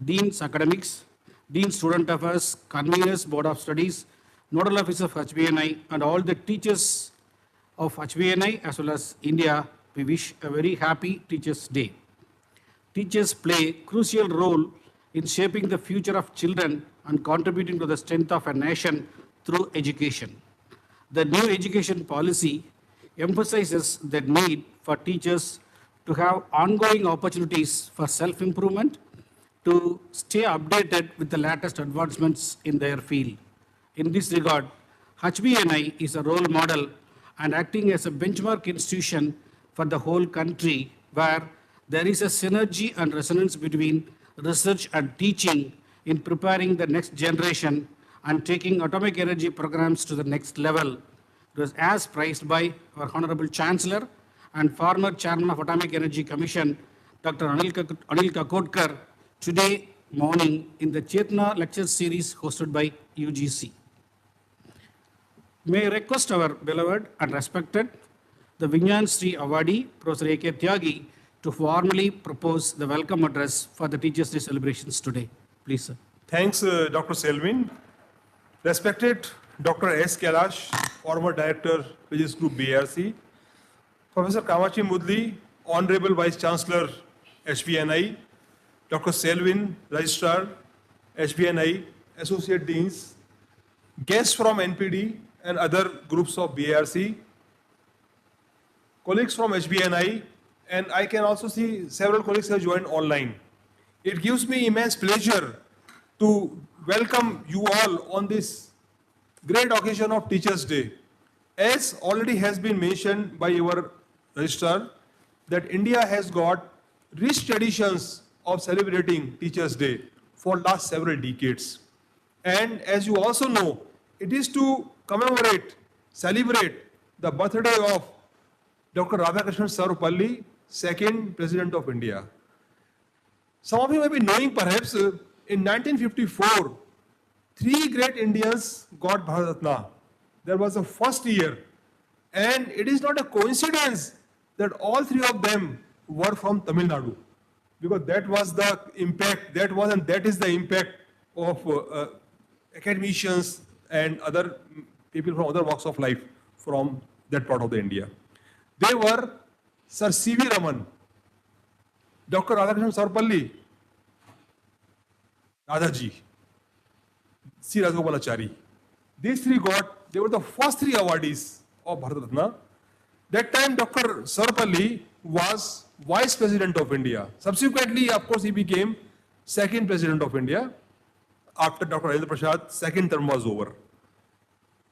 Deans Academics, Dean Student Affairs, Conveners Board of Studies, Nodal Officer of HBNI, and all the teachers of HBNI as well as India, we wish a very happy Teachers' Day. Teachers play a crucial role in shaping the future of children and contributing to the strength of a nation through education. The new education policy emphasizes the need for teachers to have ongoing opportunities for self-improvement, to stay updated with the latest advancements in their field. In this regard, HBNI is a role model and acting as a benchmark institution for the whole country, where there is a synergy and resonance between research and teaching in preparing the next generation and taking atomic energy programs to the next level. It was as prized by our Honorable Chancellor and former Chairman of Atomic Energy Commission, Dr. Anil Kakodkar, today morning in the Chetna lecture series hosted by UGC. May I request our beloved and respected, the Vinyan Sri Awardee, Professor A.K. Tyagi, to formally propose the welcome address for the Teachers' Day celebrations today. Please, sir. Thanks, Dr. Selvin. Respected Dr. S. Kailash, former Director, Physics Group, BRC. Professor Kamachi Mudli, Honorable Vice Chancellor, HBNI. Dr. Selvin, Registrar, HBNI, Associate Deans. Guests from NPD and other groups of BRC. Colleagues from HBNI, and I can also see several colleagues have joined online. It gives me immense pleasure to welcome you all on this great occasion of Teachers' Day. As already has been mentioned by your registrar, that India has got rich traditions of celebrating Teachers' Day for last several decades. And as you also know, it is to commemorate, celebrate the birthday of Dr. Radhakrishnan Sarvepalli, second President of India. Some of you may be knowing perhaps in 1954, three great Indians got Bharat Ratna. There was a first year, and it is not a coincidence that all three of them were from Tamil Nadu, because that was the impact, that is the impact of academicians and other people from other walks of life from that part of the India. They were Sir C.V. Raman, Dr. Radhakrishnan Sarvepalli, Radhaji, C. Rajagopalachari. These three they were the first three awardees of Bharat Ratna. That time Dr. Sarvepalli was Vice President of India. Subsequently, of course, he became second President of India after Dr. Rajendra Prasad's second term was over.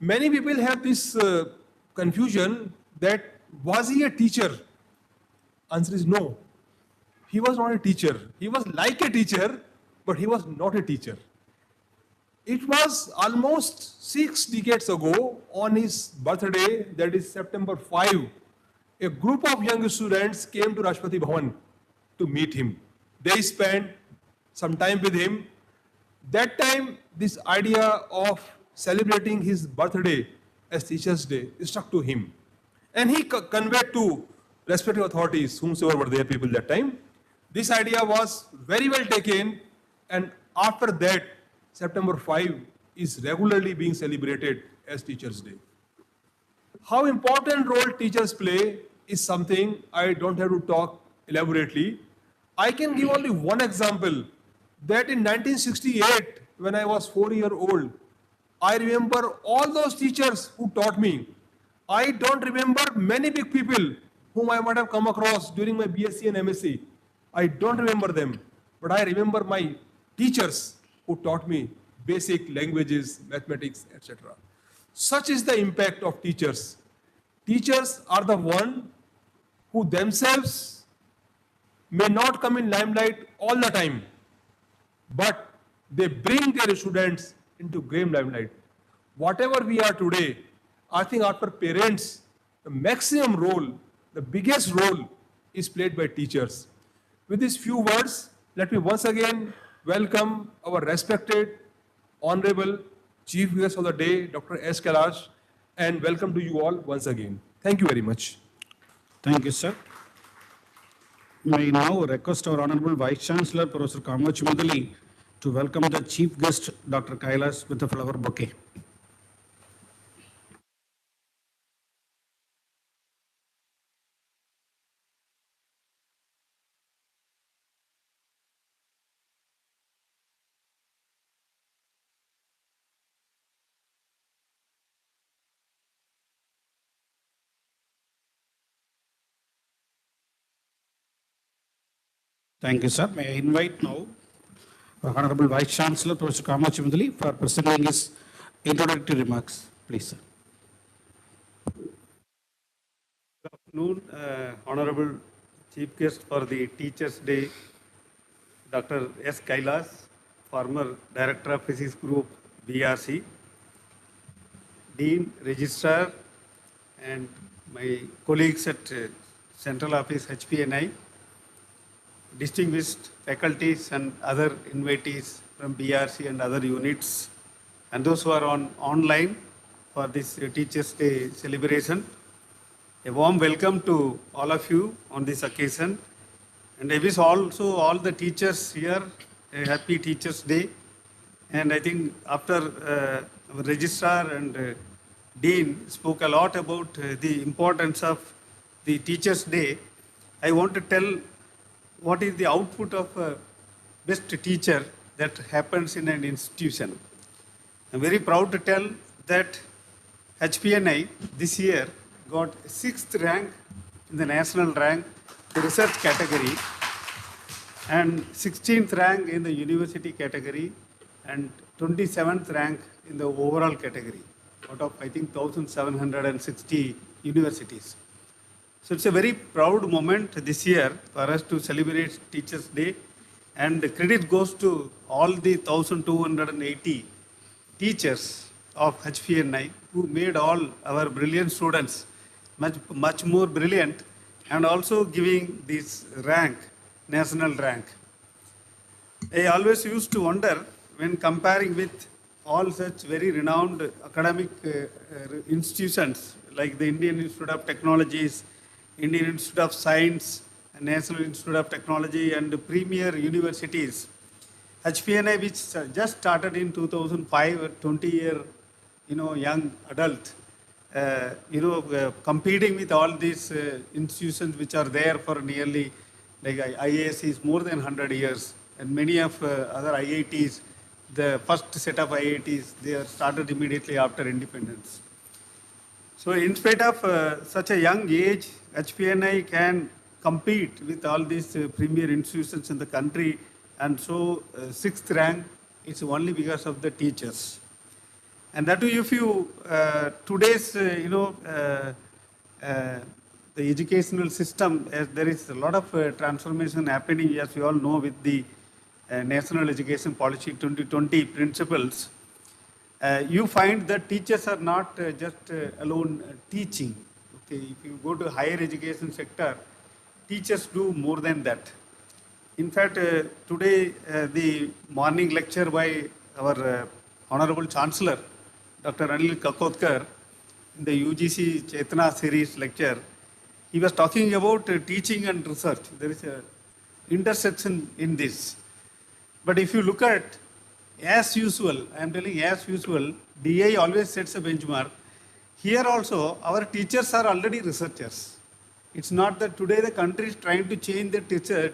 Many people have this confusion that was he a teacher? Answer is no. He was not a teacher. He was like a teacher, but he was not a teacher. It was almost 6 decades ago, on his birthday, that is September 5, a group of young students came to Rashtrapati Bhavan to meet him. They spent some time with him. That time, this idea of celebrating his birthday as Teachers' Day stuck to him. And he conveyed to respective authorities, whomsoever were there people that time. This idea was very well taken, and after that, September 5 is regularly being celebrated as Teachers' Day. How important role teachers play is something I don't have to talk elaborately. I can give only one example, that in 1968, when I was 4 years old, I remember all those teachers who taught me. I don't remember many big people whom I might have come across during my BSc and MSc. I don't remember them, but I remember my teachers who taught me basic languages, mathematics, etc. Such is the impact of teachers. Teachers are the one who themselves may not come in limelight all the time, but they bring their students into great limelight. Whatever we are today, I think after parents, the maximum role, the biggest role is played by teachers. With these few words, let me once again welcome our respected, honorable Chief Guest of the day, Dr. S. Kailash, and welcome to you all once again. Thank you very much. Thank you, sir. May I now request our Honorable Vice Chancellor, Professor Kamachi Mudali, to welcome the Chief Guest, Dr. Kailas, with a flower bouquet. Thank you, sir. May I invite now our Honorable Vice Chancellor, Professor Kamachi Mudali, for presenting his introductory remarks. Please, sir. Good afternoon, Honorable Chief Guest for the Teachers' Day, Dr. S. Kailas, former Director of Physics Group, BRC, Dean, Registrar, and my colleagues at Central Office HPNI, distinguished faculties and other invitees from BRC and other units, and those who are online for this Teachers' Day celebration. A warm welcome to all of you on this occasion, and I wish also all the teachers here a happy Teachers' Day. And I think after our registrar and dean spoke a lot about the importance of the Teachers' Day, I want to tell what is the output of a best teacher that happens in an institution. I'm very proud to tell that HPNI this year got 6th rank in the national rank, the research category, and 16th rank in the university category, and 27th rank in the overall category, out of I think 1,760 universities. So it's a very proud moment this year for us to celebrate Teachers' Day, and the credit goes to all the 1,280 teachers of HPNI who made all our brilliant students much more brilliant, and also giving this rank, national rank. I always used to wonder when comparing with all such very renowned academic institutions like the Indian Institute of Technologies, Indian Institute of Science, National Institute of Technology, and premier universities. HPNI, which just started in 2005, a 20-year, young adult, competing with all these institutions which are there for nearly, like IAS is more than 100 years, and many of other IITs, the first set of IITs, they are started immediately after independence. So in spite of such a young age, HPNI can compete with all these premier institutions in the country, and so 6th rank is only because of the teachers. And that too, if you, today's, the educational system, there is a lot of transformation happening, as we all know, with the National Education Policy 2020 principles. You find that teachers are not just alone teaching. Okay, if you go to higher education sector, teachers do more than that. In fact, today the morning lecture by our Honorable Chancellor, Dr. Anil Kakotkar, in the UGC Chetna series lecture, he was talking about teaching and research. There is an intersection in this. But if you look at, as usual, I am telling as usual, DI always sets a benchmark. Here also, our teachers are already researchers. It's not that today the country is trying to change the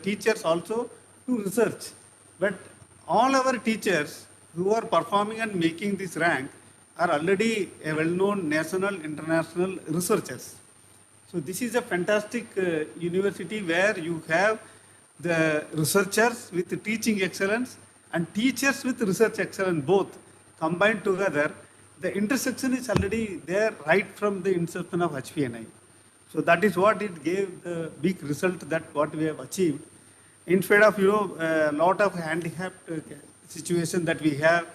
teachers also to research. But all our teachers who are performing and making this rank are already a well-known national, international researchers. So this is a fantastic university where you have the researchers with the teaching excellence and teachers with research excellence, both combined together. The intersection is already there right from the inception of HPNI. So that is what it gave the big result that what we have achieved. In spite of, a lot of handicapped situation that we have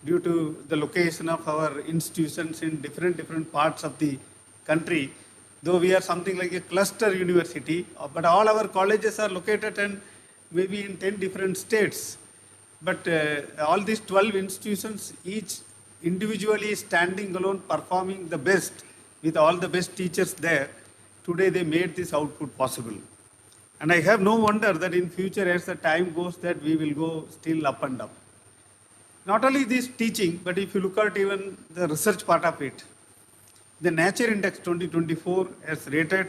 due to the location of our institutions in different parts of the country, though we are something like a cluster university, but all our colleges are located in maybe in 10 different states. But all these 12 institutions, each individually standing alone, performing the best with all the best teachers there, today they made this output possible. And I have no wonder that in future, as the time goes, that we will go still up and up. Not only this teaching, but if you look at even the research part of it, the Nature Index 2024 has rated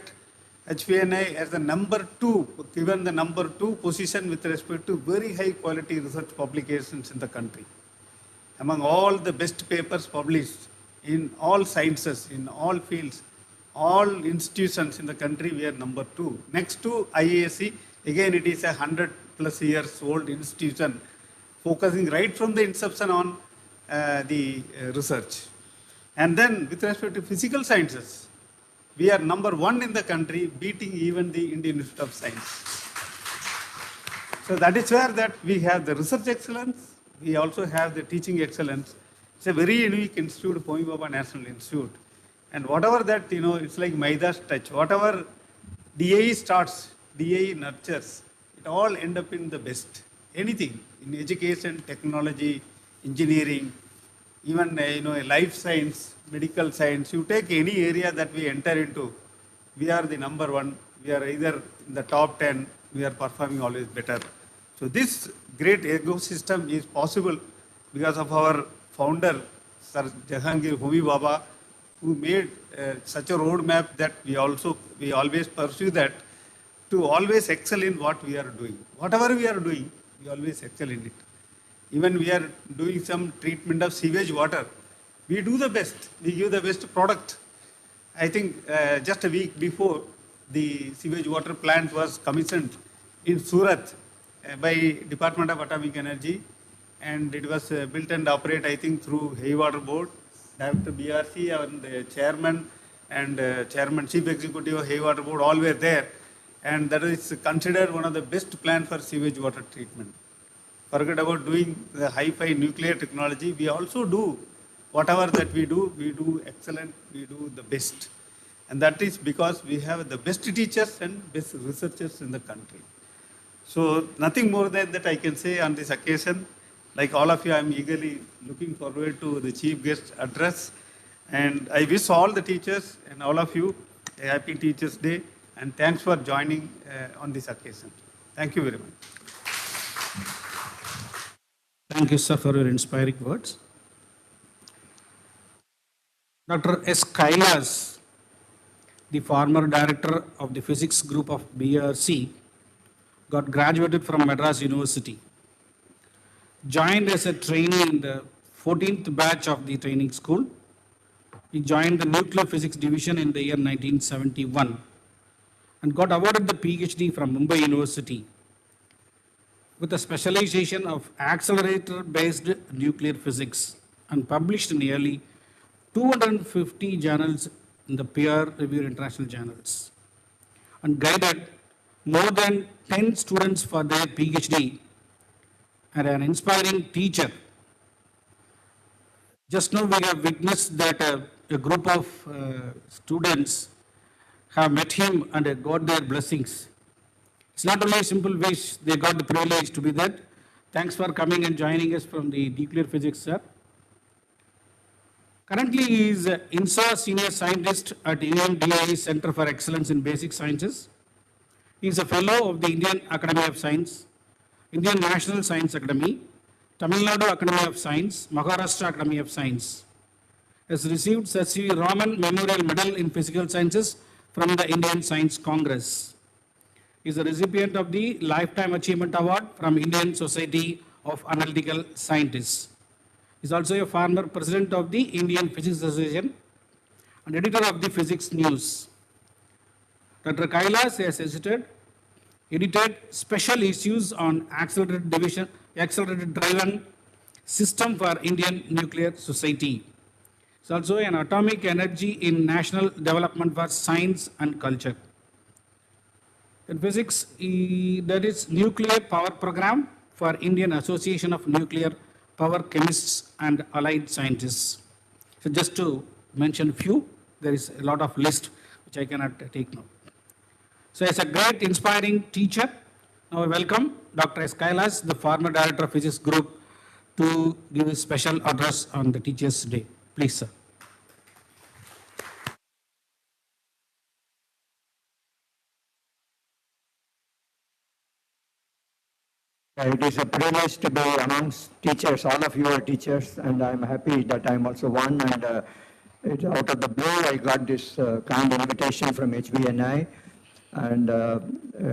HPNI as the number 2, given the number 2 position with respect to very high quality research publications in the country. Among all the best papers published in all sciences, in all fields, all institutions in the country, we are number 2. Next to IASC, again it is a 100 plus years old institution, focusing right from the inception on the research. And then with respect to physical sciences, we are number 1 in the country, beating even the Indian Institute of Science. So that is where that we have the research excellence, we also have the teaching excellence. It's a very unique institute, Homi Bhabha National Institute. And whatever that, it's like Maida's touch. Whatever DAE starts, DAE nurtures, it all end up in the best. Anything in education, technology, engineering, even life science, medical science. You take any area that we enter into, we are the number 1. We are either in the top 10. We are performing always better. So this great ecosystem is possible because of our founder, Sir Jahangir Homi Bhabha, who made such a roadmap that we always pursue that to always excel in what we are doing. Whatever we are doing, we always excel in it. Even we are doing some treatment of sewage water. We do the best. We give the best product. I think just a week before, the sewage water plant was commissioned in Surat by Department of Atomic Energy, and it was built and operate, I think, through Hay Water Board. Director BRC and the chairman and chairman, chief executive of Hay Water Board, all were there. And that is considered one of the best plans for sewage water treatment. Forget about doing the hi-fi nuclear technology. We also do whatever that we do excellent, we do the best. And that is because we have the best teachers and best researchers in the country. So nothing more than that I can say on this occasion. Like all of you, I am eagerly looking forward to the chief guest address. And I wish all the teachers and all of you a happy Teachers' Day. And thanks for joining on this occasion. Thank you very much. Thank you, sir, for your inspiring words. Dr. S. Kailas, the former director of the physics group of BRC, got graduated from Madras University. Joined as a trainee in the 14th batch of the training school. He joined the nuclear physics division in the year 1971 and got awarded the PhD from Mumbai University with a specialization of accelerator-based nuclear physics and published nearly 250 journals in the peer-reviewed international journals and guided more than 10 students for their PhD and an inspiring teacher. Just now we have witnessed that a group of students have met him and got their blessings. It's not only a simple wish, they got the privilege to be there. Thanks for coming and joining us from the nuclear physics, sir. Currently, he is INSA Senior Scientist at INDIA Center for Excellence in Basic Sciences. He is a fellow of the Indian Academy of Science, Indian National Science Academy, Tamil Nadu Academy of Science, Maharashtra Academy of Science. Has received Sir C. Raman Memorial Medal in Physical Sciences from the Indian Science Congress. He is a recipient of the Lifetime Achievement Award from Indian Society of Analytical Scientists. He is also a former president of the Indian Physics Association and editor of the Physics News. Dr. Kailas has edited special issues on accelerated driven system for Indian Nuclear Society. It's also an atomic energy in national development for science and culture. In physics, there is nuclear power program for Indian Association of Nuclear Power Chemists and Allied Scientists. So just to mention few, there is a lot of list which I cannot take now. So as a great inspiring teacher, now I welcome Dr. S. Kailas, the former director of Physics Group, to give a special address on the Teachers' Day. Please, sir. It is a privilege to be amongst teachers. All of you are teachers, and I'm happy that I'm also one. And out of the blue, I got this kind invitation from HBNI, and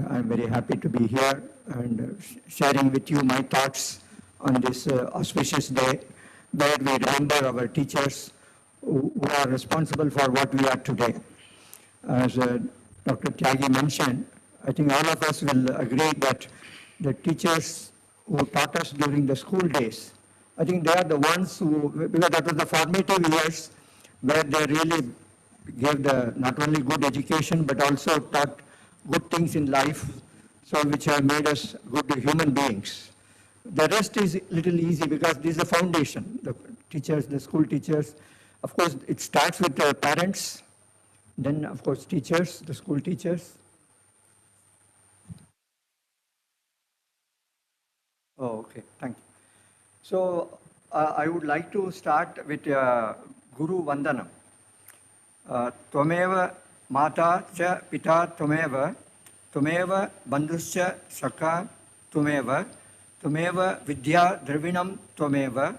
I'm very happy to be here and sharing with you my thoughts on this auspicious day, where we remember our teachers who are responsible for what we are today. As Dr. Tyagi mentioned, I think all of us will agree that the teachers who taught us during the school days, I think they are the ones who, because that was the formative years where they really gave the not only good education but also taught good things in life, so which have made us good human beings. The rest is little easy because this is the foundation. The teachers, the school teachers, of course, it starts with the parents, then of course teachers, the school teachers. Oh, okay, thank you. So I would like to start with Guru Vandanam. Tvameva Mata cha Pita Tvameva, Tvameva Bandhuscha Saka Tvameva, Tvameva Vidya Dravinam Tvameva,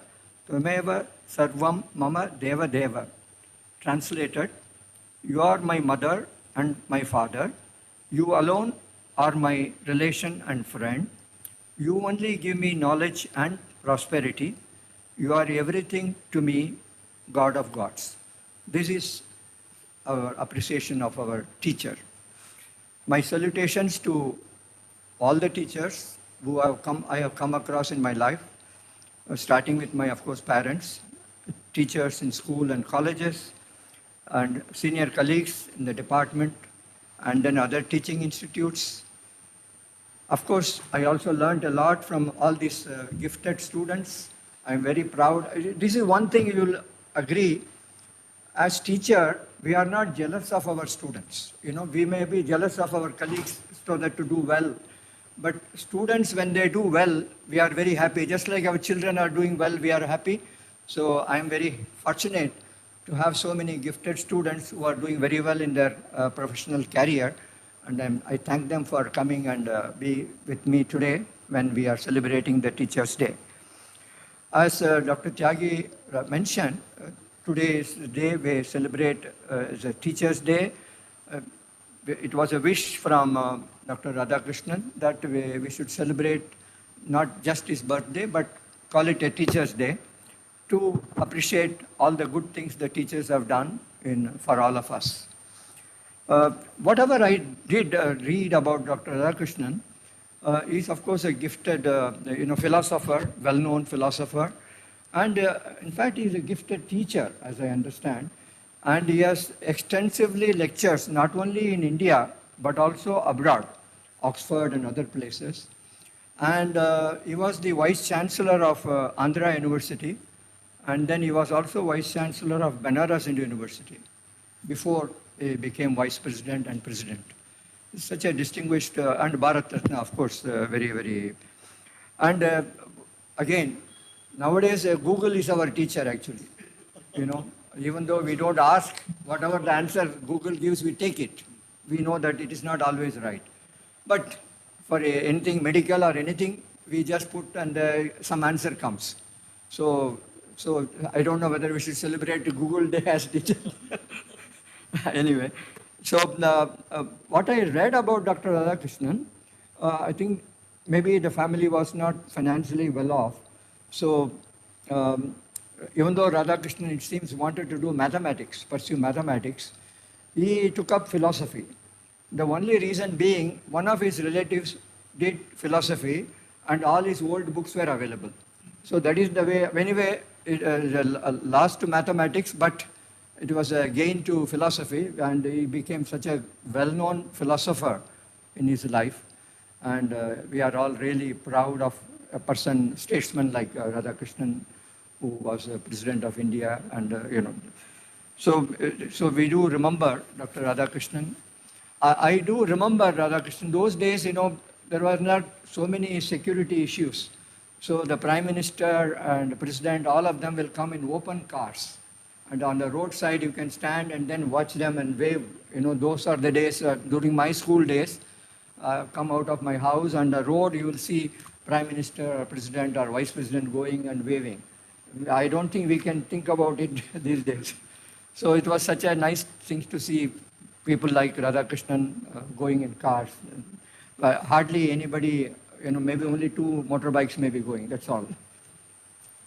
Tvameva Sarvam Mama Deva Deva. Translated, you are my mother and my father. You alone are my relation and friend. You only give me knowledge and prosperity. You are everything to me, God of gods. This is our appreciation of our teacher. My salutations to all the teachers who I have come across in my life, starting with my, of course, parents, teachers in school and colleges, and senior colleagues in the department, and then other teaching institutes. Of course, I also learned a lot from all these gifted students. I'm very proud. This is one thing you will agree. As teacher, we are not jealous of our students. You know, we may be jealous of our colleagues so that to do well. But students, when they do well, we are very happy. Just like our children are doing well, we are happy. So I'm very fortunate to have so many gifted students who are doing very well in their professional career. And I thank them for coming and be with me today when we are celebrating the Teachers' Day. As Dr. Tyagi mentioned, today is the day we celebrate the Teachers' Day. It was a wish from Dr. Radhakrishnan that we should celebrate not just his birthday, but call it a Teachers' Day to appreciate all the good things the teachers have done for all of us. Whatever I did read about Dr. Radhakrishnan, is of course a gifted philosopher, well-known philosopher, and in fact he is a gifted teacher, as I understand, and he has extensively lectures not only in India but also abroad, Oxford and other places, and he was the Vice Chancellor of Andhra University, and then he was also Vice Chancellor of Banaras Hindu University before he became Vice President and President. Such a distinguished, and Bharat Ratna, of course, very, very. And again, nowadays Google is our teacher actually. You know, even though we don't ask, whatever the answer Google gives, we take it. We know that it is not always right. But for anything medical or anything, we just put and some answer comes. So I don't know whether we should celebrate Google Day as teacher. Anyway, so what I read about Dr. Radhakrishnan, I think maybe the family was not financially well off. So even though Radhakrishnan, it seems, wanted to do mathematics, pursue mathematics, he took up philosophy. The only reason being, one of his relatives did philosophy and all his old books were available. So that is the way, anyway, it lost to mathematics, but it was a gain to philosophy, and he became such a well-known philosopher in his life. And we are all really proud of a person, statesman like Radhakrishnan, who was President of India, and So we do remember Dr. Radhakrishnan. I do remember Radhakrishnan. Those days, there were not so many security issues. So the Prime Minister and the President, all of them will come in open cars. And on the roadside, you can stand and then watch them and wave. Those are the days during my school days. Come out of my house on the road, you will see Prime Minister or President or Vice President going and waving. I don't think we can think about it these days. So it was such a nice thing to see people like Radhakrishnan going in cars. Hardly anybody, maybe only 2 motorbikes may be going, that's all.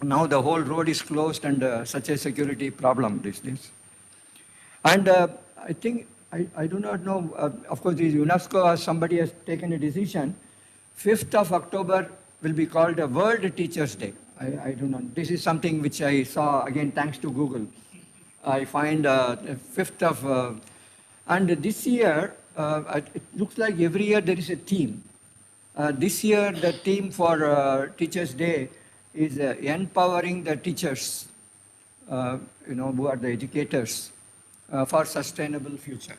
Now the whole road is closed and such a security problem these days. And I think, I do not know, of course, the UNESCO, somebody has taken a decision, 5th of October will be called a World Teachers' Day. I don't know. This is something which I saw, again, thanks to Google. I find 5th of, and this year, it looks like every year there is a theme. This year, the theme for Teachers' Day is empowering the teachers, who are the educators, for sustainable future.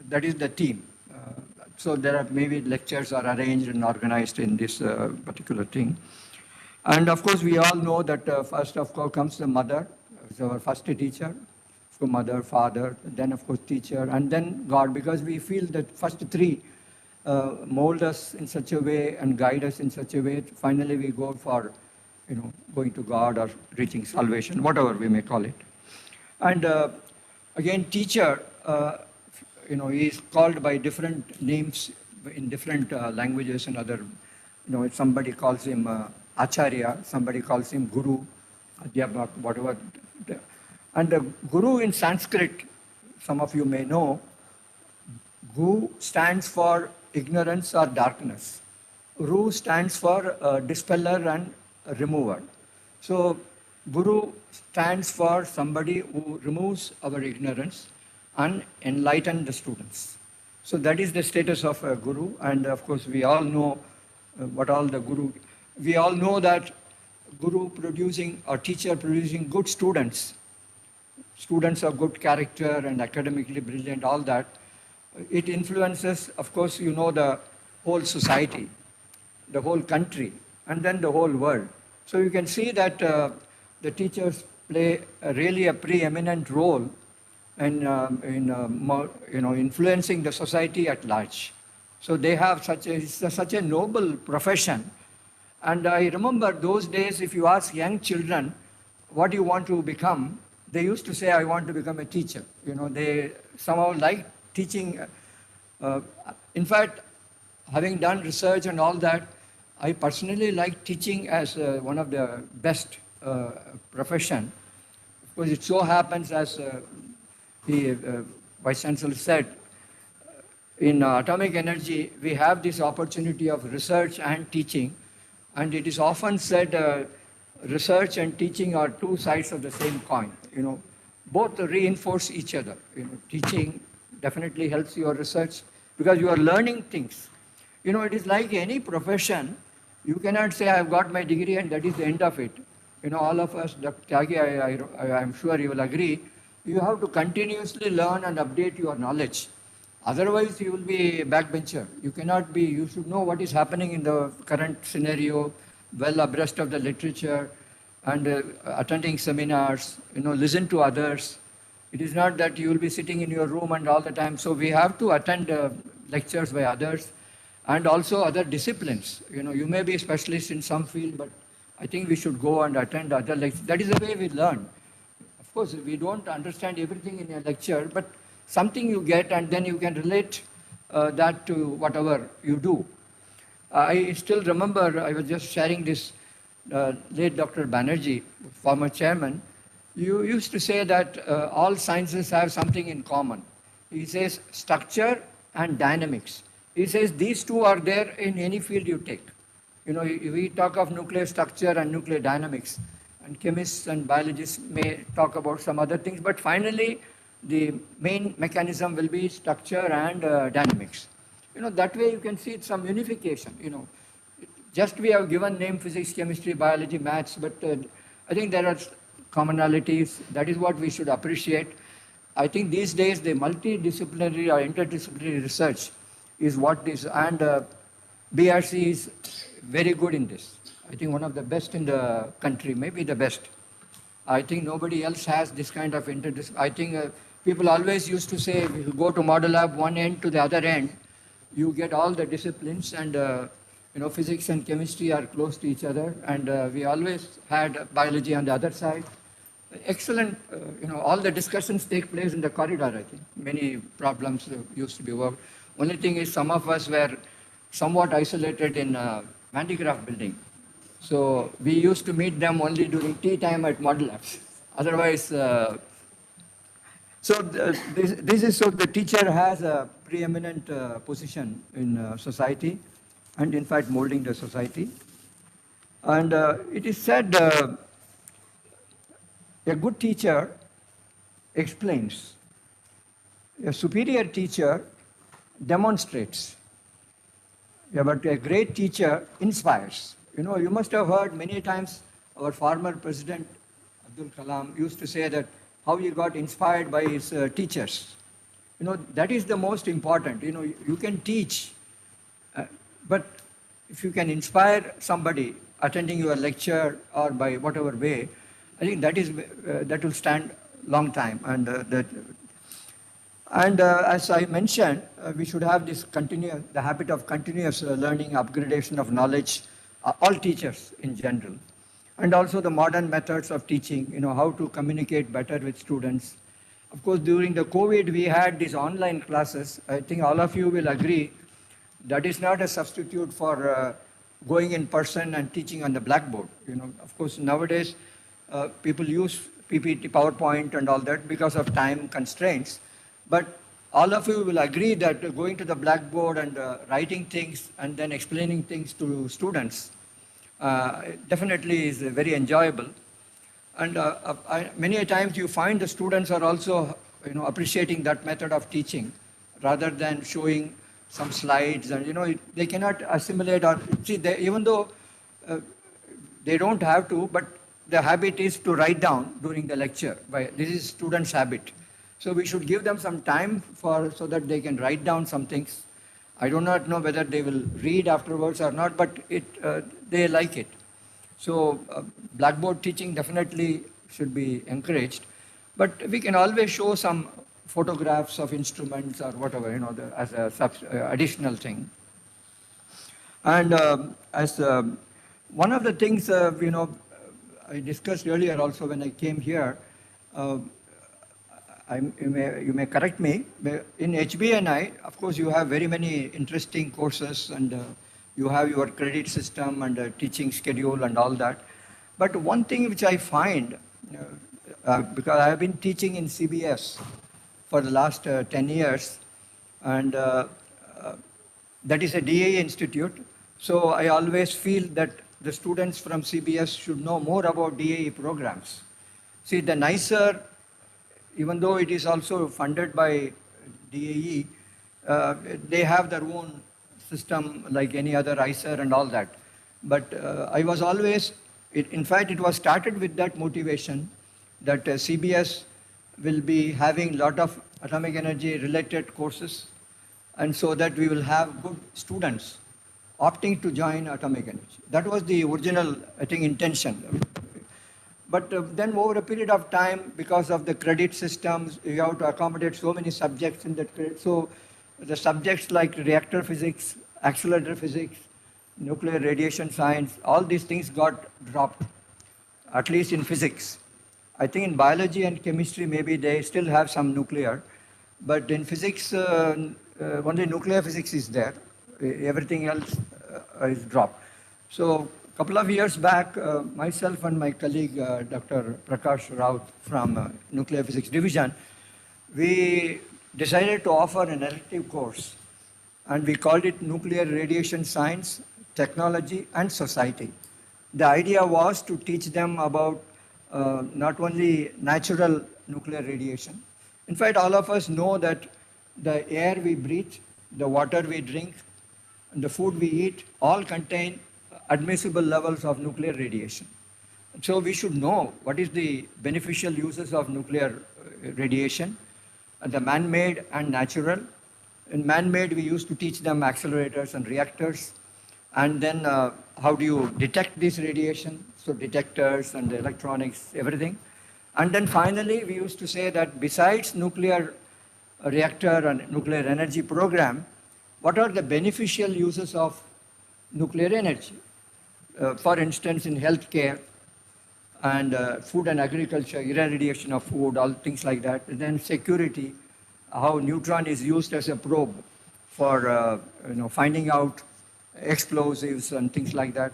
That is the theme. So there are maybe lectures are arranged and organized in this particular thing. And of course, we all know that first of all comes the mother, so our first teacher, so mother, father, then of course teacher, and then God, because we feel that first 3 mold us in such a way and guide us in such a way, finally we go for, going to God or reaching salvation, whatever we may call it. And again, teacher, he is called by different names in different languages and other, somebody calls him Acharya, somebody calls him Guru, Adhyapak, whatever. And Guru in Sanskrit, some of you may know, Gu stands for ignorance or darkness. Ru stands for dispeller and remover. So Guru stands for somebody who removes our ignorance and enlighten the students. So that is the status of a Guru. And of course, we all know what all the Guru, we all know that Guru producing or teacher producing good students, students of good character and academically brilliant, all that, it influences, of course, the whole society, the whole country, and then the whole world. So you can see that the teachers play really a preeminent role in influencing the society at large. So they have such a noble profession. And I remember those days, if you ask young children, what do you want to become? They used to say, I want to become a teacher. They somehow like teaching. In fact, having done research and all that, I personally like teaching as one of the best profession. Because it so happens, as the Vice Chancellor said, in atomic energy, we have this opportunity of research and teaching. And it is often said research and teaching are 2 sides of the same coin. Both reinforce each other. Teaching definitely helps your research because you are learning things. It is like any profession. You cannot say, I've got my degree and that is the end of it. All of us, Dr. Tyagi, I'm sure you will agree, you have to continuously learn and update your knowledge. Otherwise, you will be a backbencher. You should know what is happening in the current scenario, well abreast of the literature, and attending seminars, listen to others. It is not that you will be sitting in your room and all the time. So we have to attend lectures by others and also other disciplines. You may be a specialist in some field, but I think we should go and attend other lectures. That is the way we learn. Of course, we don't understand everything in a lecture, but something you get and then you can relate that to whatever you do. I still remember, I was just sharing this, late Dr. Banerjee, former chairman, you used to say that all sciences have something in common. He says structure and dynamics. He says these 2 are there in any field you take. We talk of nuclear structure and nuclear dynamics, and chemists and biologists may talk about some other things, but finally, the main mechanism will be structure and dynamics. That way you can see some unification. Just we have given name physics, chemistry, biology, maths, but I think there are commonalities. That is what we should appreciate. I think these days the multidisciplinary or interdisciplinary research is what is, and BRC is very good in this. I think one of the best in the country, maybe the best. I think nobody else has this kind of interdisciplinary. I think people always used to say, if you go to Model Lab, one end to the other end, you get all the disciplines, and physics and chemistry are close to each other, and we always had biology on the other side. Excellent, all the discussions take place in the corridor, I think. Many problems used to be worked. Only thing is some of us were somewhat isolated in handicraft building. So we used to meet them only during tea time at Model Labs. Otherwise, this is so the teacher has a preeminent position in society and in fact molding the society. And it is said a good teacher explains, a superior teacher demonstrates, yeah, but a great teacher inspires. You must have heard many times our former president, Abdul Kalam, used to say that how he got inspired by his teachers. That is the most important. You can teach, but if you can inspire somebody attending your lecture or by whatever way, I think that will stand long time. And as I mentioned, we should have the habit of continuous learning, upgradation of knowledge, all teachers in general. And also the modern methods of teaching, how to communicate better with students. Of course, during the COVID, we had these online classes. I think all of you will agree that is not a substitute for going in person and teaching on the blackboard. Of course, nowadays, people use PPT, PowerPoint and all that because of time constraints. But all of you will agree that going to the blackboard and writing things and then explaining things to students definitely is very enjoyable. And many a times you find the students are also appreciating that method of teaching rather than showing some slides, and they cannot assimilate or see, even though they don't have to, but the habit is to write down during the lecture. This is students' habit. So we should give them some time so that they can write down some things. I do not know whether they will read afterwards or not, but they like it. So blackboard teaching definitely should be encouraged. But we can always show some photographs of instruments or whatever, as a additional thing. And as one of the things, I discussed earlier also when I came here, you may correct me, in HBNI, of course, you have very many interesting courses and you have your credit system and teaching schedule and all that. But one thing which I find, because I have been teaching in CBS for the last 10 years, and that is a DAE institute, so I always feel that the students from CBS should know more about DAE programs. See, the NICER, even though it is also funded by DAE, they have their own system like any other ICER and all that. But I was always, in fact, it was started with that motivation that CBS will be having a lot of atomic energy related courses, and so that we will have good students opting to join atomic energy. That was the original, I think, intention. But then over a period of time, because of the credit systems, you have to accommodate so many subjects in that credit. So the subjects like reactor physics, accelerator physics, nuclear radiation science, all these things got dropped, at least in physics. I think in biology and chemistry, maybe they still have some nuclear. But in physics, only nuclear physics is there. Everything else is dropped. So a couple of years back, myself and my colleague, Dr. Prakash Raut from Nuclear Physics Division, we decided to offer an elective course, and we called it Nuclear Radiation Science, Technology and Society. The idea was to teach them about not only natural nuclear radiation. In fact, all of us know that the air we breathe, the water we drink, and the food we eat all contain admissible levels of nuclear radiation. So we should know what is the beneficial uses of nuclear radiation, the man-made and natural. In man-made, we used to teach them accelerators and reactors, and then how do you detect this radiation, so detectors and electronics, everything. And then finally, we used to say that besides nuclear reactor and nuclear energy program, what are the beneficial uses of nuclear energy. For instance, in healthcare and food and agriculture, irradiation of food, all things like that. And then security, how neutron is used as a probe for finding out explosives and things like that.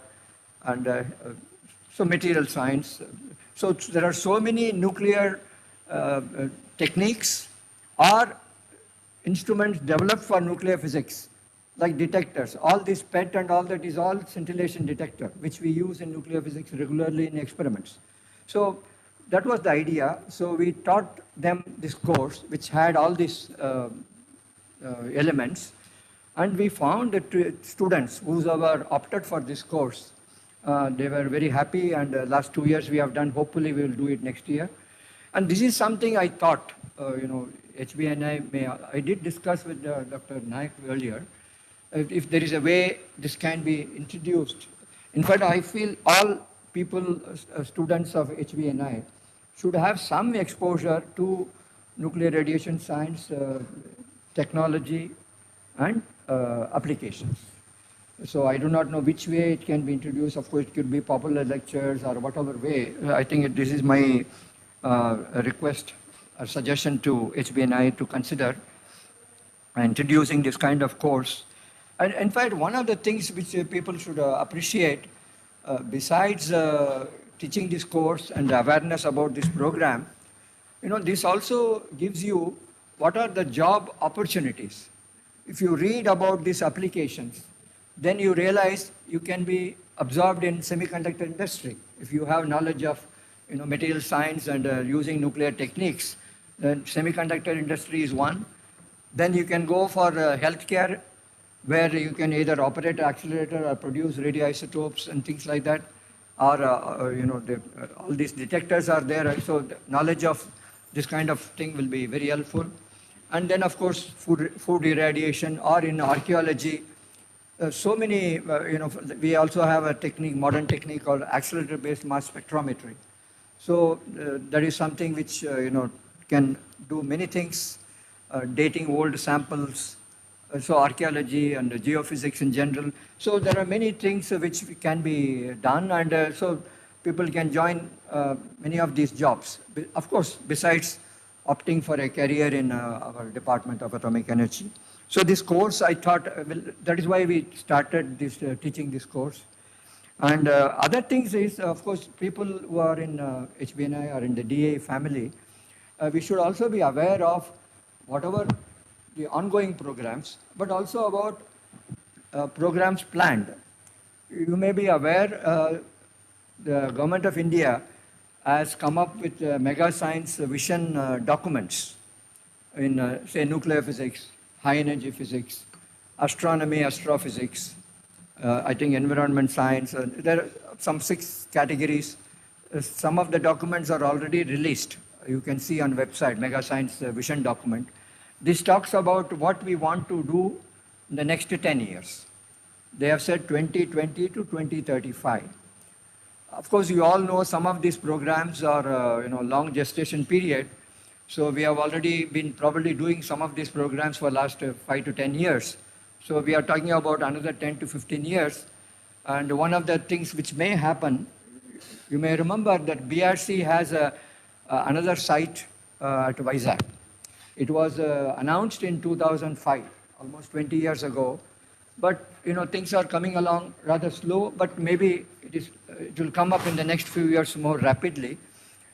And so material science. So there are so many nuclear techniques or instruments developed for nuclear physics, like detectors. All this PET and all that is all scintillation detector, which we use in nuclear physics regularly in experiments. So that was the idea. So we taught them this course, which had all these elements. And we found that students who were opted for this course, they were very happy. And last 2 years we have done, hopefully we will do it next year. And this is something I thought, HBNI I did discuss with Dr. Naik earlier, if there is a way this can be introduced. In fact, I feel all people, students of HBNI, should have some exposure to nuclear radiation science, technology, and applications. So I do not know which way it can be introduced. Of course, it could be popular lectures or whatever way. I think this is my request or suggestion to HBNI to consider introducing this kind of course. And in fact, one of the things which people should appreciate, besides teaching this course and awareness about this program, this also gives you what are the job opportunities. If you read about these applications, then you realize you can be absorbed in semiconductor industry. If you have knowledge of material science and using nuclear techniques, then semiconductor industry is one. Then you can go for healthcare, where you can either operate an accelerator or produce radioisotopes and things like that, or all these detectors are there. So the knowledge of this kind of thing will be very helpful. And then, of course, food irradiation, or in archaeology. So many, we also have a technique, modern technique called accelerator-based mass spectrometry. So that is something which, can do many things, dating old samples, so archaeology and geophysics in general. So there are many things which can be done, and so people can join many of these jobs. Of course, besides opting for a career in our Department of Atomic Energy. So this course, I thought, that is why we started this teaching this course. And other things is, of course, people who are in HBNI or in the DA family, we should also be aware of whatever the ongoing programs, but also about programs planned. You may be aware the Government of India has come up with mega science vision documents in, say, nuclear physics, high energy physics, astronomy, astrophysics, I think environment science. There are some 6 categories. Some of the documents are already released. You can see on website, mega science vision document. This talks about what we want to do in the next 10 years. They have said 2020 to 2035. Of course, you all know some of these programs are long gestation period. So we have already been probably doing some of these programs for last 5 to 10 years. So we are talking about another 10 to 15 years. And one of the things which may happen, you may remember that BRC has another site at Vizag. It was announced in 2005, almost 20 years ago. But things are coming along rather slow, but maybe it will come up in the next few years more rapidly.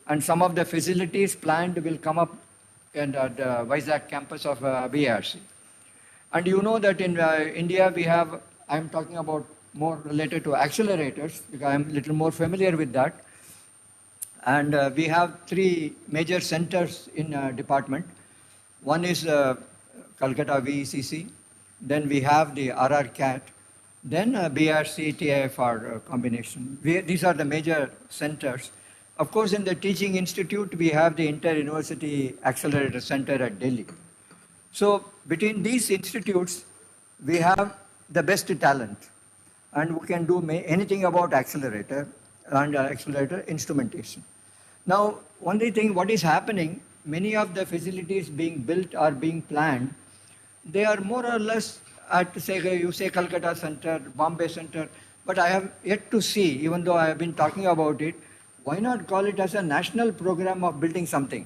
And some of the facilities planned will come up in the Vizag campus of BRC. And you know that in India we have, I'm talking about more related to accelerators, because I'm a little more familiar with that. And we have 3 major centers in department. One is Calcutta VECC, then we have the RRCAT, then BRC TIFR combination. These are the major centers. Of course, in the teaching institute, we have the Inter-University Accelerator Center at Delhi. So between these institutes, we have the best talent, and we can do anything about accelerator and accelerator instrumentation. Now, only thing, what is happening, many of the facilities being built or being planned, they are more or less at say, you say Calcutta Center, Bombay Center, but I have yet to see, even though I have been talking about it, why not call it as a national program of building something?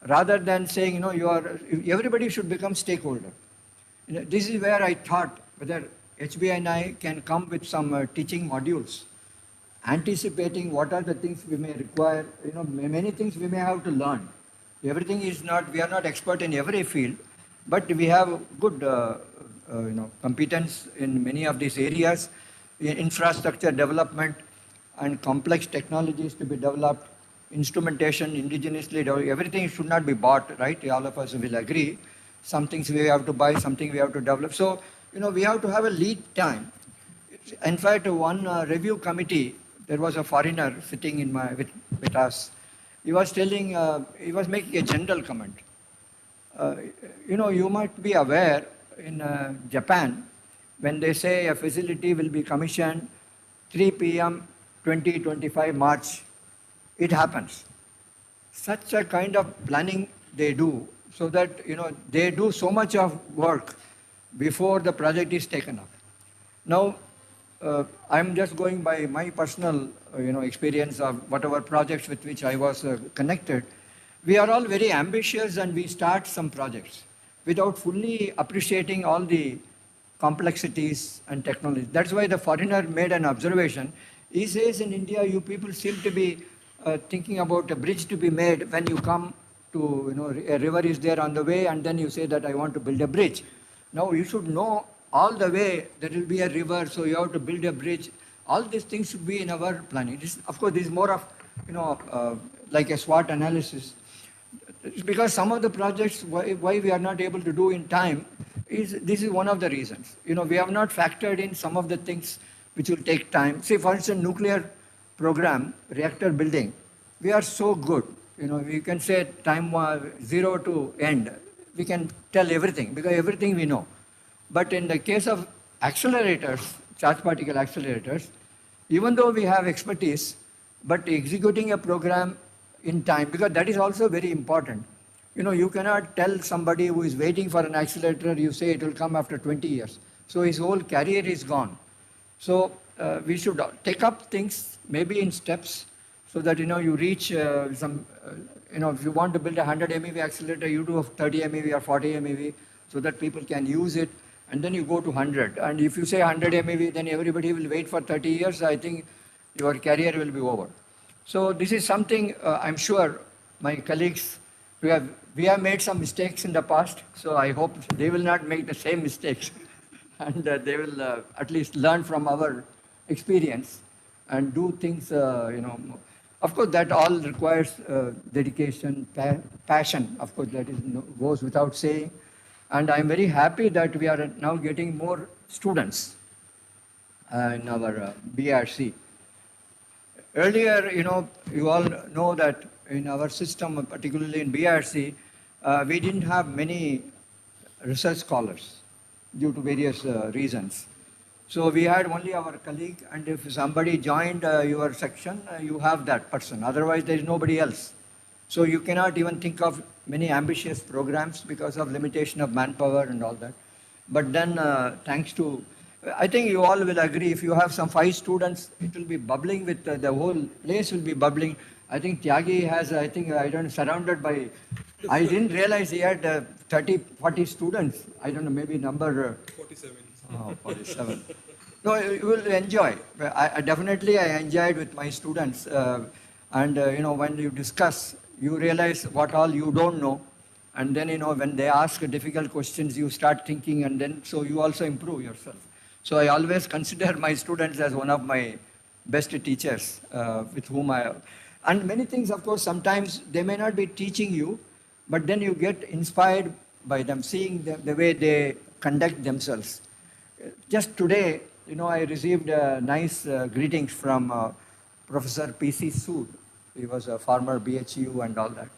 Rather than saying, everybody should become stakeholder. This is where I thought whether HBNI can come with some teaching modules, anticipating what are the things we may require. Many things we may have to learn. Everything is not, we are not expert in every field, but we have good, competence in many of these areas, infrastructure development and complex technologies to be developed, instrumentation indigenously developed. Everything should not be bought, right? All of us will agree. Some things we have to buy, something we have to develop. So, we have to have a lead time. In fact, one review committee, there was a foreigner sitting with us. He was telling, he was making a general comment. You might be aware in Japan, when they say a facility will be commissioned 3 p.m. 2025 March, it happens. Such a kind of planning they do, so that, they do so much of work before the project is taken up. Now, I'm just going by my personal, experience of whatever projects with which I was connected. We are all very ambitious and we start some projects without fully appreciating all the complexities and technology. That's why the foreigner made an observation. He says in India, you people seem to be thinking about a bridge to be made when you come to, a river is there on the way and then you say that I want to build a bridge. Now you should know all the way there will be a river, so you have to build a bridge. All these things should be in our planning. Of course, this is more of, like a SWOT analysis. Because some of the projects, why we are not able to do in time, this is one of the reasons. We have not factored in some of the things which will take time. Say, for instance, nuclear program, reactor building, we are so good. We can say time 0 to end. We can tell everything, because everything we know. But in the case of accelerators, charge particle accelerators, even though we have expertise, but executing a program in time, because that is also very important. You cannot tell somebody who is waiting for an accelerator, you say it will come after 20 years. So his whole career is gone. So we should take up things maybe in steps, so that, you reach some, if you want to build a 100 MeV accelerator, you do a 30 MeV or 40 MeV, so that people can use it, and then you go to 100. And if you say 100 MeV, then everybody will wait for 30 years. I think your career will be over. So this is something I'm sure my colleagues, we have made some mistakes in the past, so I hope they will not make the same mistakes. And they will at least learn from our experience and do things, Of course, that all requires dedication, passion. Of course, that goes without saying. And I'm very happy that we are now getting more students in our BRC. Earlier, you all know that in our system, particularly in BRC, we didn't have many research scholars due to various reasons. So we had only our colleague, and if somebody joined your section, you have that person. Otherwise, there is nobody else. So you cannot even think of many ambitious programs because of limitation of manpower and all that. But then, thanks to, I think you all will agree, if you have some 5 students, it will be bubbling with, the whole place will be bubbling. I think Tyagi has, surrounded by, I didn't realize he had 30, 40 students. I don't know, maybe number... 47. Oh, 47. No, you will enjoy. I definitely enjoyed with my students. And, when you discuss, you realize what all you don't know. And then, when they ask difficult questions, you start thinking, and then, so you also improve yourself. So I always consider my students as one of my best teachers with whom and many things, of course, sometimes they may not be teaching you, but then you get inspired by them, seeing the way they conduct themselves. Just today, I received nice greetings from Professor P.C. Sood. He was a former BHU and all that.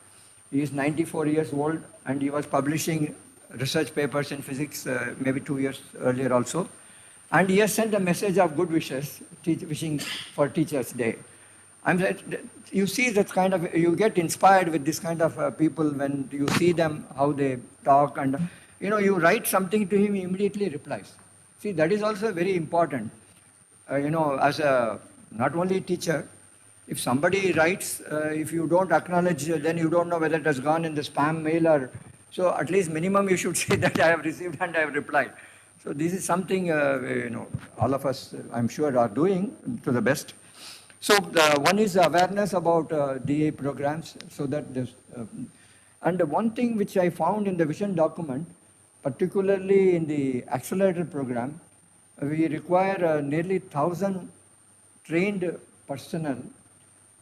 He is 94 years old, and he was publishing research papers in physics maybe 2 years earlier also. And he has sent a message of good wishes, wishing for Teachers' Day. You see that kind of, you get inspired with this kind of people when you see them, how they talk. And you write something to him, he immediately replies. See, that is also very important. As a not only teacher, if somebody writes, if you don't acknowledge, then you don't know whether it has gone in the spam mail or, so at least minimum you should say that I have received and I have replied. So this is something, all of us, I'm sure, are doing to the best. So one is awareness about DA programs, so that this, and one thing which I found in the vision document, particularly in the accelerator program, we require nearly 1,000 trained personnel,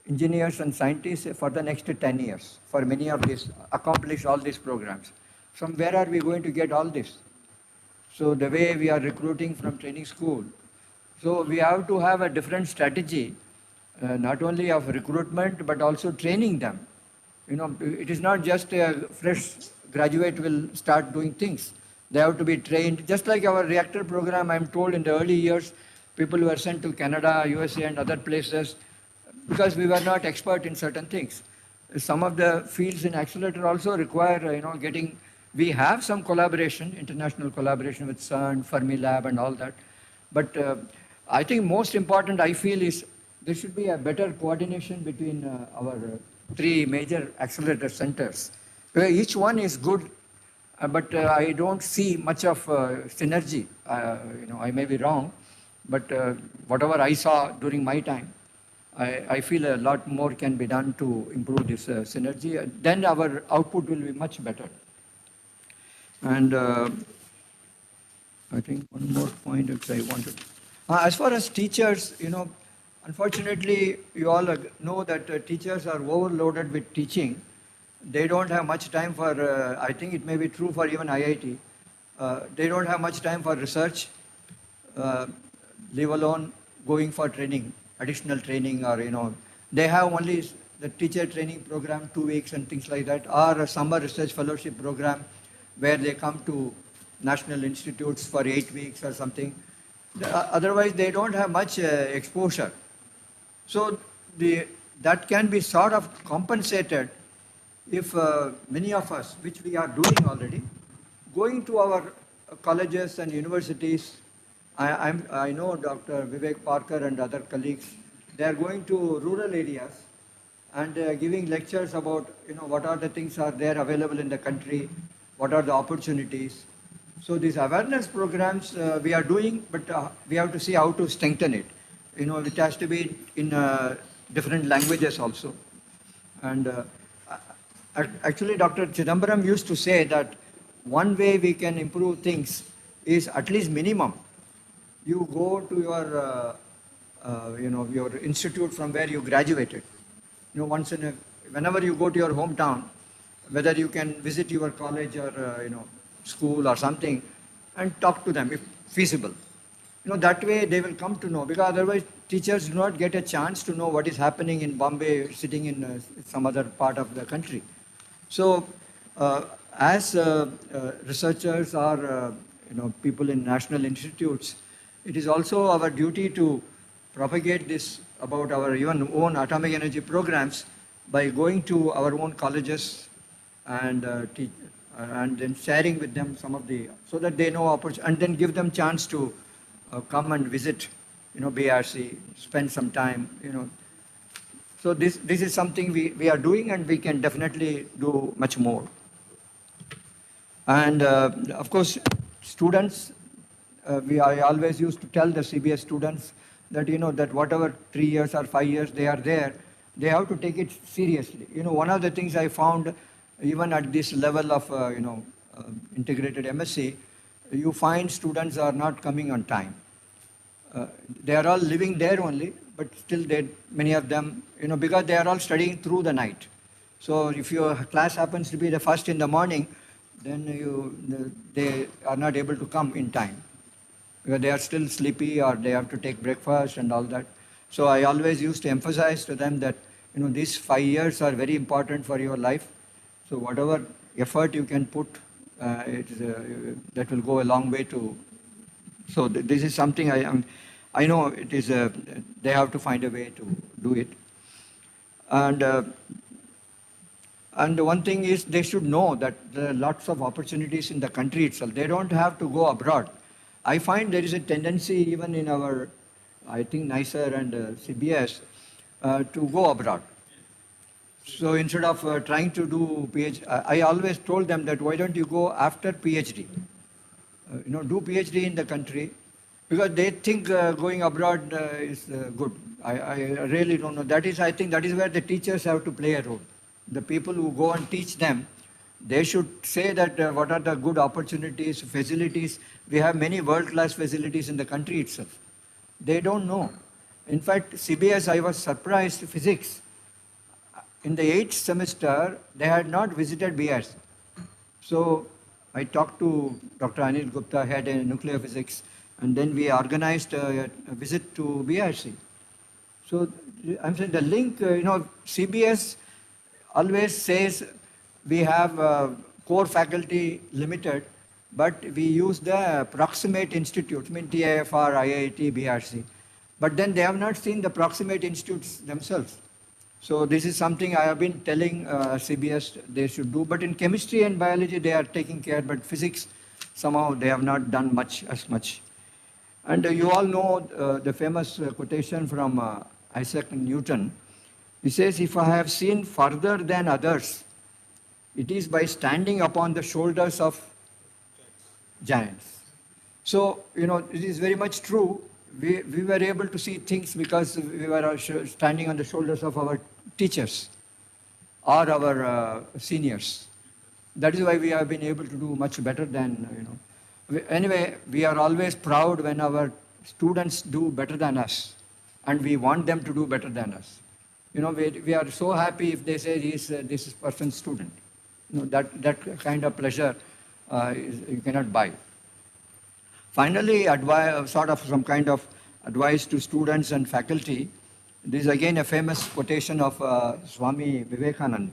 engineers and scientists for the next 10 years, for many of these, accomplish all these programs. From where are we going to get all this? So the way we are recruiting from training school. So we have to have a different strategy, not only of recruitment, but also training them. It is not just a fresh graduate will start doing things. They have to be trained. Just like our reactor program, I'm told in the early years, people were sent to Canada, USA and other places because we were not expert in certain things. Some of the fields in accelerator also require, getting, we have some collaboration, international collaboration with CERN, Fermilab and all that. But I think most important, I feel, is there should be a better coordination between our three major accelerator centers. Each one is good, but I don't see much of synergy. I may be wrong, but whatever I saw during my time, I feel a lot more can be done to improve this synergy. Then our output will be much better. And I think one more point which I wanted. As far as teachers, unfortunately, you all know that teachers are overloaded with teaching. They don't have much time for, I think it may be true for even IIT. They don't have much time for research, leave alone going for training, additional training, or, they have only the teacher training program, 2 weeks and things like that, or a summer research fellowship program where they come to national institutes for 8 weeks or something. Otherwise, they don't have much exposure. So that can be sort of compensated if many of us, which we are doing already, going to our colleges and universities. I know Dr. Vivek Parker and other colleagues, they are going to rural areas and giving lectures about, what are the things are there available in the country, what are the opportunities. So these awareness programs we are doing, but we have to see how to strengthen it. It has to be in different languages also. And actually, Dr. Chidambaram used to say that one way we can improve things is at least minimum. You go to your, your institute from where you graduated. Whenever you go to your hometown, whether you can visit your college or, school or something and talk to them if feasible. That way they will come to know, because otherwise teachers do not get a chance to know what is happening in Bombay, sitting in some other part of the country. So as researchers or people in national institutes, it is also our duty to propagate this about our even own atomic energy programs by going to our own colleges and and then sharing with them some of the, so that they know opportunity, and then give them chance to come and visit, BRC, spend some time, So this is something we are doing, and we can definitely do much more. And of course, students, I always used to tell the CBS students that, that whatever 3 years or 5 years they are there, they have to take it seriously. One of the things I found, even at this level of, integrated MSc, you find students are not coming on time. They are all living there only, but still many of them, because they are all studying through the night. So if your class happens to be the first in the morning, then they are not able to come in time, because they are still sleepy or they have to take breakfast and all that. So I always used to emphasize to them that, these 5 years are very important for your life. So whatever effort you can put, that will go a long way to. So this is something I know it is. They have to find a way to do it. And And one thing is they should know that there are lots of opportunities in the country itself. They don't have to go abroad. I find there is a tendency even in our, I think, NICER and CBS to go abroad. So instead of trying to do PhD, I always told them that why don't you go after PhD? Do PhD in the country, because they think going abroad is good. I really don't know. I think that is where the teachers have to play a role. The people who go and teach them, they should say that what are the good opportunities, facilities. We have many world-class facilities in the country itself. They don't know. In fact, CBS, I was surprised, physics. In the 8th semester, they had not visited BRC. So I talked to Dr. Anil Gupta, head in nuclear physics, and then we organized a visit to BRC. So I'm saying the link, CBS always says we have core faculty limited, but we use the proximate institutes, TIFR, IIT, BRC. But then they have not seen the proximate institutes themselves. So this is something I have been telling CBS they should do. But in chemistry and biology, they are taking care. But physics, somehow they have not done as much. And you all know the famous quotation from Isaac Newton. He says, if I have seen further than others, it is by standing upon the shoulders of giants. So, it is very much true. We were able to see things because we were standing on the shoulders of our teachers or our seniors. That is why we have been able to do much better than, Anyway, we are always proud when our students do better than us, and we want them to do better than us. We are so happy if they say this is person's student. That kind of pleasure you cannot buy. Finally, some kind of advice to students and faculty. This is again a famous quotation of Swami Vivekananda.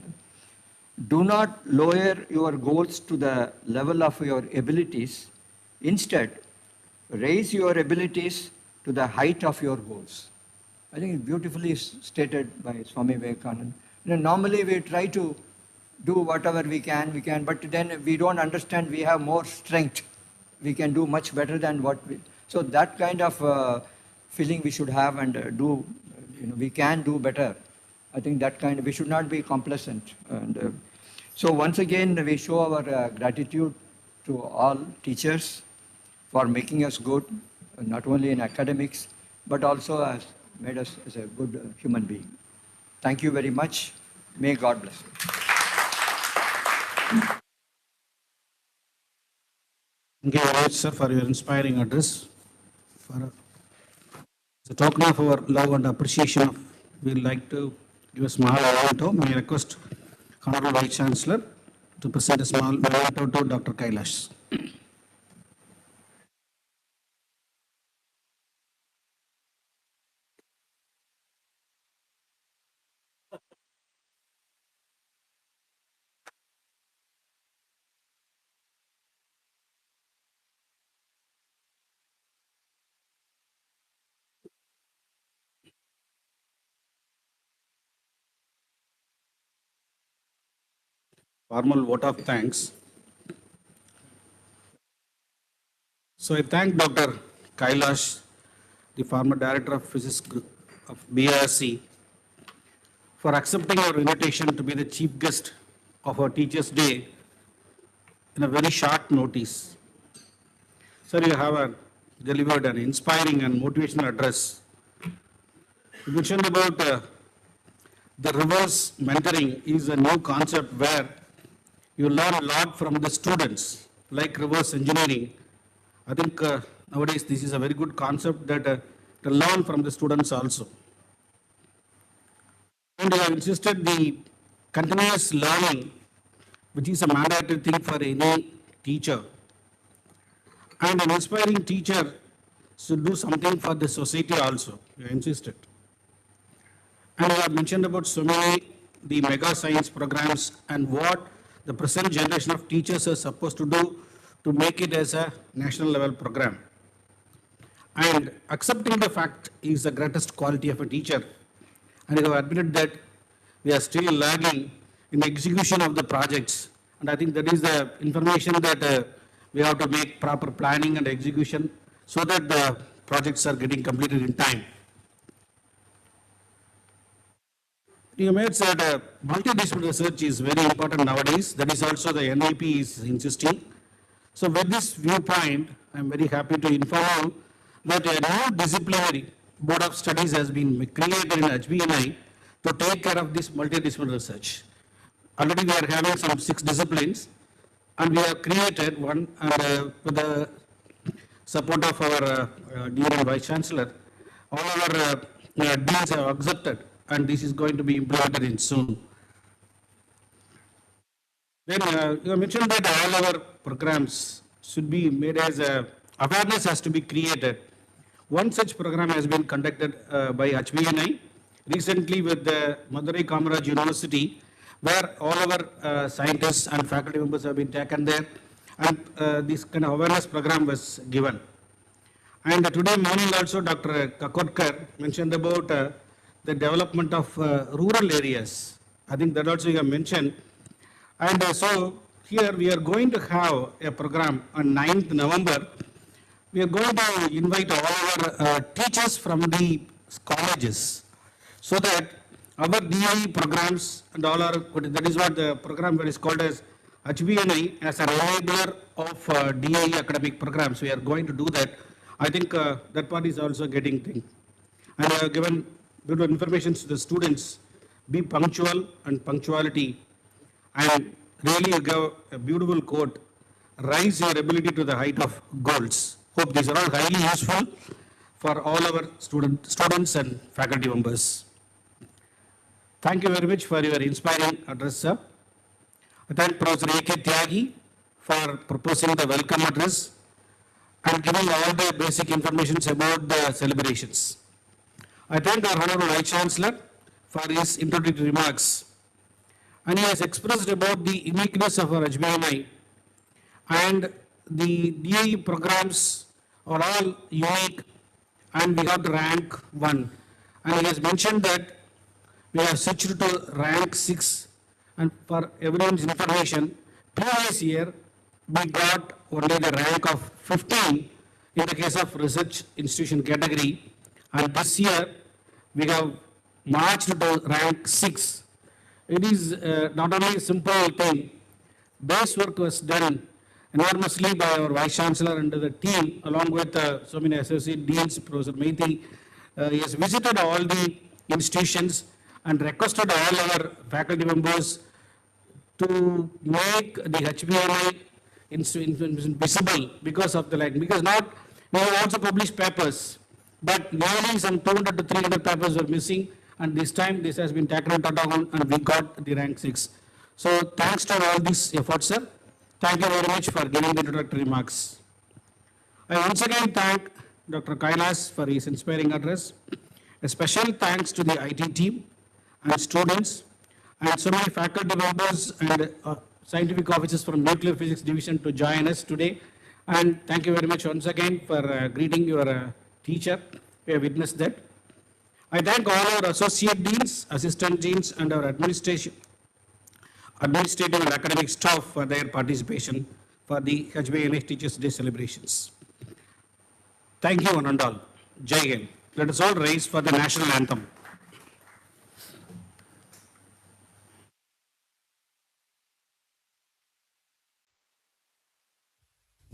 Do not lower your goals to the level of your abilities. Instead, raise your abilities to the height of your goals. I think it's beautifully stated by Swami Vivekananda. Normally we try to do whatever we can, but then we don't understand we have more strength. We can do much better than what we... So that kind of feeling we should have and do, we can do better. I think we should not be complacent. And so once again, we show our gratitude to all teachers for making us good, not only in academics, but also has made us as a good human being. Thank you very much. May God bless you. Thank you very much, sir, for your inspiring address. As a token of our love and appreciation, we would like to give a small memento. May I request Honorable Vice Chancellor to present a small memento to Dr. Kailash. Formal vote of thanks. So I thank Dr. Kailash, the former Director of Physics Group of BRC, for accepting our invitation to be the chief guest of our Teachers' Day in a very short notice. Sir, you have delivered an inspiring and motivational address. You mentioned about the reverse mentoring is a new concept where you learn a lot from the students, like reverse engineering. I think nowadays this is a very good concept that to learn from the students also. And I have insisted the continuous learning, which is a mandatory thing for any teacher. And an inspiring teacher should do something for the society also. I insisted. And I have mentioned about so many the mega science programs and what the present generation of teachers are supposed to do to make it as a national level program. And accepting the fact is the greatest quality of a teacher. And I have admitted that we are still lagging in the execution of the projects. And I think that is the information that we have to make proper planning and execution so that the projects are getting completed in time. You may have said multidisciplinary research is very important nowadays. That is also the NIP is insisting. So with this viewpoint, I am very happy to inform you that a new disciplinary board of studies has been created in HBNI to take care of this multidisciplinary research. Already we are having some 6 disciplines, and we have created one, and with the support of our Dean and Vice Chancellor, all our deans have accepted, and this is going to be implemented in soon. Then you mentioned that all our programs should be made as awareness has to be created. One such program has been conducted by HBNI recently with the Madurai Kamaraj University, where all our scientists and faculty members have been taken there, and this kind of awareness program was given. And today morning also Dr. Kakotkar mentioned about the development of rural areas. I think that also you have mentioned. And so here we are going to have a program on 9th November. We are going to invite all our teachers from the colleges so that our DAE programs and all our, that is what the program that is called as HBNI as a enabler of DAE academic programs. We are going to do that. I think that part is also getting thing. And I have given good information to the students. Be punctual and punctuality. And really you give a beautiful quote, rise your ability to the height of goals. Hope these are all highly useful for all our students and faculty members. Thank you very much for your inspiring address, sir. I thank Professor A.K. Tyagi for proposing the welcome address and giving all the basic information about the celebrations. I thank our Honorable Vice Chancellor for his introductory remarks. And he has expressed about the uniqueness of our HBNI, and the DAE programs are all unique, and we have to rank 1. And he has mentioned that we have switched to rank 6, and for everyone's information, previous year we got only the rank of 15 in the case of research institution category, and this year we have marched to rank 6. It is not only a simple thing. Base work was done enormously by our Vice Chancellor and the team, along with so many associate deans, Professor Methi. He has visited all the institutions and requested all our faculty members to make the HBNI visible because of the like. Because not, we have also published papers, but nearly some 200 to 300 papers were missing. And this time this has been taken down and we got the rank 6. So thanks to all these efforts, sir. Thank you very much for giving the introductory remarks. I once again thank Dr. Kailas for his inspiring address. A special thanks to the IT team and students and so many faculty members and scientific officers from Nuclear Physics Division to join us today. And thank you very much once again for greeting your teacher. We have witnessed that. I thank all our associate deans, assistant deans, and our administrative and academic staff for their participation for the HBNI Teachers' Day celebrations. Thank you, one and all. Jai Hind. Let us all rise for the national anthem.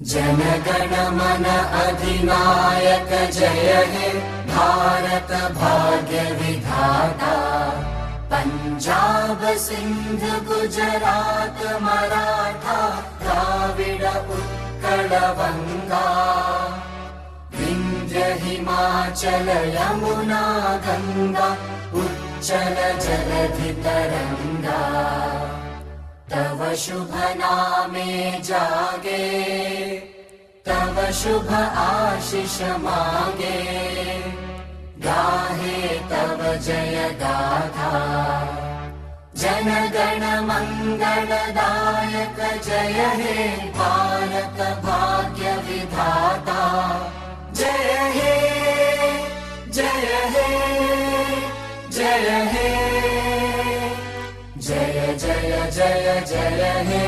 जनगण मन अधिनायक जय हे भारत भाग्य विधाता पंजाब सिंध गुजरात मराठा द्राविड उत्कल बंगा विंध्य हिमाचल यमुना गंगा उच्चल जलधि तरंगा तव शुभ नामे जागे तव शुभ आशीष मांगे गाहे तव जय गाथा जन गण मंगल दायक जय हे भारत भाग्य विधाता जय हे जय हे जय हे जय जय जय जय हे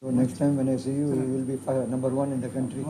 So next time when I see you, you will be number one in the country.